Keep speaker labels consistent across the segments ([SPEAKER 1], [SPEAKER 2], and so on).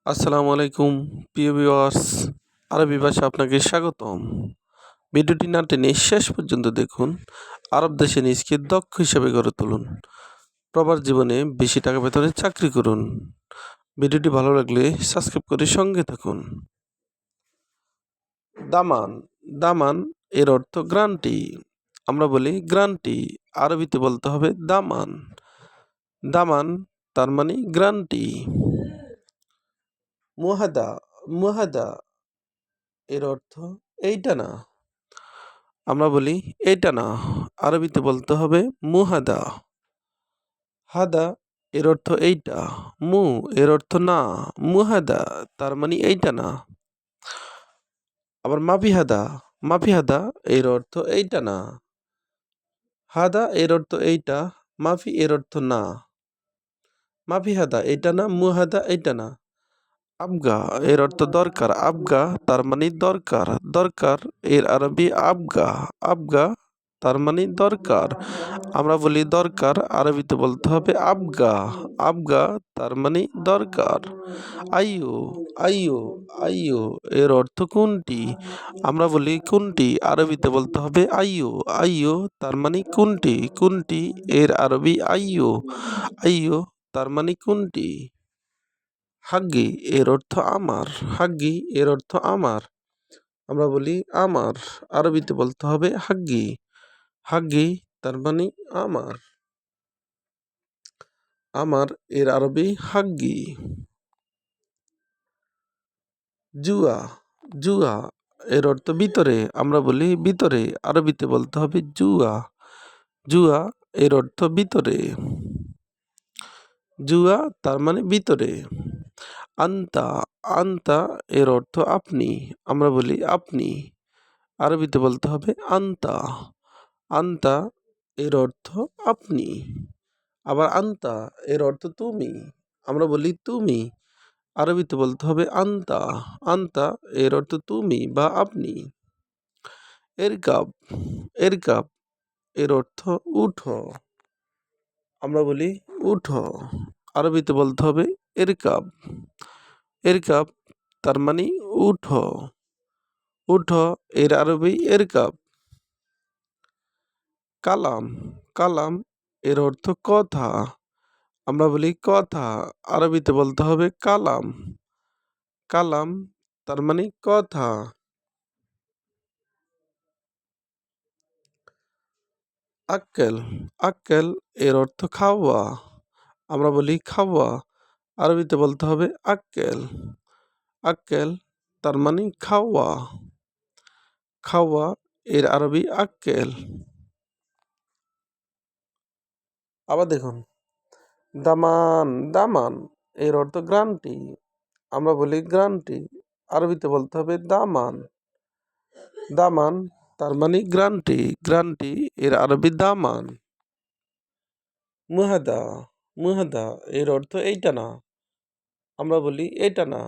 [SPEAKER 1] আসসালামু আলাইকুম প্রিয় ভিউয়ার্স, আরবি ভাষা আপনাকে স্বাগতম। ভিডিওটি না টেনে শেষ পর্যন্ত দেখুন। আরব দেশে নিজকে দক্ষ হিসেবে গড়ে তুলুন। প্রবাস জীবনে বেশি টাকা বেতনে চাকরি করুন। ভিডিওটি ভালো লাগলে সাবস্ক্রাইব করে সঙ্গে থাকুন। দামান দামান এর অর্থ গ্রান্টি। আমরা বলি গ্রান্টি, আরবিতে বলতে হবে দামান। দামান তার মানে গ্রান্টি। মুহাদা মুহাদা এর অর্থ এইটা না। আমরা বলি এইটা না, আরবিতে বলতে হবে মুহাদা। হাদা এর অর্থ এইটা, মু এর অর্থ না, মুহাদা তার মানে এইটা না। আবার মাফিহাদা, মাফিহাদা এর অর্থ এইটা না। হাদা এর অর্থ এইটা, মাফি এর অর্থ না। মাফিহাদা এইটা না, মুহাদা এইটা না। আবগা এর অর্থ দরকার, আবগা তার মানে দরকার, দরকার এর আরবি আবগা, আবগা তার মানে দরকার। আমরা বলি দরকার, আরবিতে বলতে হবে আবগা, আবগা তার মানে দরকার। আইয়ো আইয়ো আইয়ো এর অর্থ কোনটি? আমরা বলি কোনটি, আরবিতে বলতে হবে আইয়ো, আইয়ো তার মানে কোনটি, কোনটি এর আরবি আইয়ো, আইয়ো তার মানে কোনটি। হাগ্গি এর অর্থ আমার, হাগ্গি এর অর্থ আমার। আমরা বলি আমার, আরবিতে বলতে হবে হাগ্গি, হাগ্গি তার মানে আমার, আমার এর আরবি হাগ্গি। জুয়া জুয়া এর অর্থ ভিতরে। আমরা বলি ভিতরে, আরবিতে বলতে হবে জুয়া, জুয়া এর অর্থ ভিতরে। জুয়া তার মানে ভিতরে। আন্তা আন্তা এর অর্থ আপনি। আমরা বলি আপনি, আরবিতে বলতে হবে আন্তা, আন্তা এর অর্থ আপনি। আবার আন্তা এর অর্থ তুমি। আমরা বলি তুমি, আরবিতে বলতে হবে আন্তা, আন্তা এর অর্থ তুমি বা আপনি। এরকাব এরকাব এর অর্থ উঠো। আমরা বলি উঠো, আরবিতে বলতে হবে এরকাব, এরকাব তার মানে উঠো, উঠো এর আরবি এরকাব। কালাম কালাম এর অর্থ কথা। আমরা বলি কথা, আরবিতে বলতে হবে কালাম, কালাম তার মানে কথা। আক্কেল আক্কেল এর অর্থ খাওয়া। আমরা বলি খাওয়া, আরবিতে বলতে হবে আক্কেল, আক্কেল তার মানে খাওয়া, খাওয়া এর আরবি আক্কেল। আবার দেখুন, দামান দামান এর অর্থ গ্রান্টি। আমরা বলি গ্রান্টি, আরবিতে বলতে হবে দামান, দামান তার মানে গ্রান্টি, গ্রান্টি এর আরবি দামান। মুহাদা মুহাদা এর অর্থ এইটা না। আমরা বলি এটা না,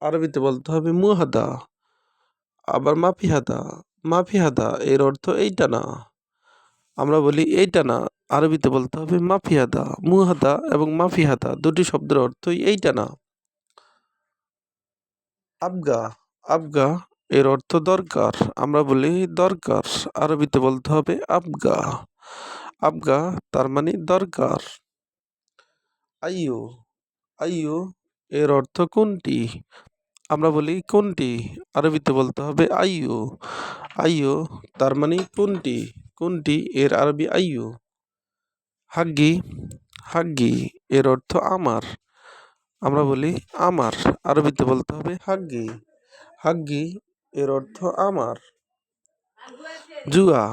[SPEAKER 1] আরবিতে বলতে হবে মুহাদা। আবার মাফিহাদা মাফিহাদা এর অর্থ এইটা না। আমরা বলি এইটা না, আরবিতে বলতে হবে মাফিহাদা। মুহাদা এবং মাফিহাদা দুটি শব্দের অর্থই এইটা না। আবগা আবগা এর অর্থ দরকার। আমরা বলি দরকার, আরবিতে বলতে হবে আবগা, আবগা তার মানে দরকার। আইয়ো আইয়ো এর অর্থ কোনটি? আমরা বলি কোনটি, আরবিতে বলতে হবে আইয়ো, আইয়ো তার মানে কোনটি, কোনটি এর আরবি আইয়ো। হাগ্গি হাগ্গি এর অর্থ আমার। আমরা বলি আমার, আরবিতে বলতে হবে হাগ্গি, হাগ্গি এর অর্থ আমার। জুয়া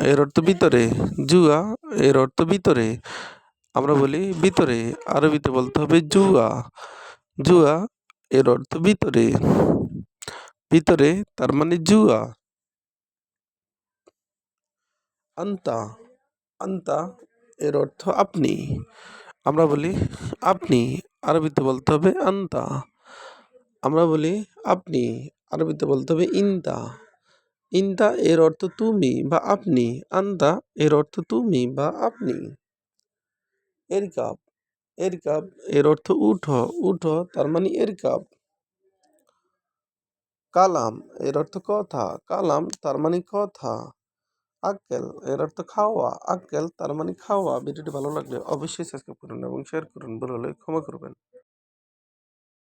[SPEAKER 1] এর অর্থ ভিতরে, জুয়া এর অর্থ ভিতরে। আমরা বলি ভিতরে, আরবিতে বলতে হবে জুয়া, জুয়া এর অর্থ ভিতরে, ভিতরে তার মানে জুয়া। আন্তা আন্তা এর অর্থ আপনি। আমরা বলি আপনি, আরবিতে বলতে হবে আন্তা। আমরা বলি আপনি, আরবিতে বলতে হবে ইনতা। ইনতা এর অর্থ তুমি বা আপনি, আন্তা এর অর্থ তুমি বা আপনি। এরকাব এরকাব এর অর্থ উঠো, উঠো তার মানে এরকাব। কালাম এর অর্থ কথা, কালাম তার মানে কথা। আক্কেল এর অর্থ খাওয়া, আক্কেল তার মানে খাওয়া। ভিডিওটি ভালো লাগলে অবশ্যই সাবস্ক্রাইব করুন এবং শেয়ার করুন। ভুল হলে ক্ষমা করবেন।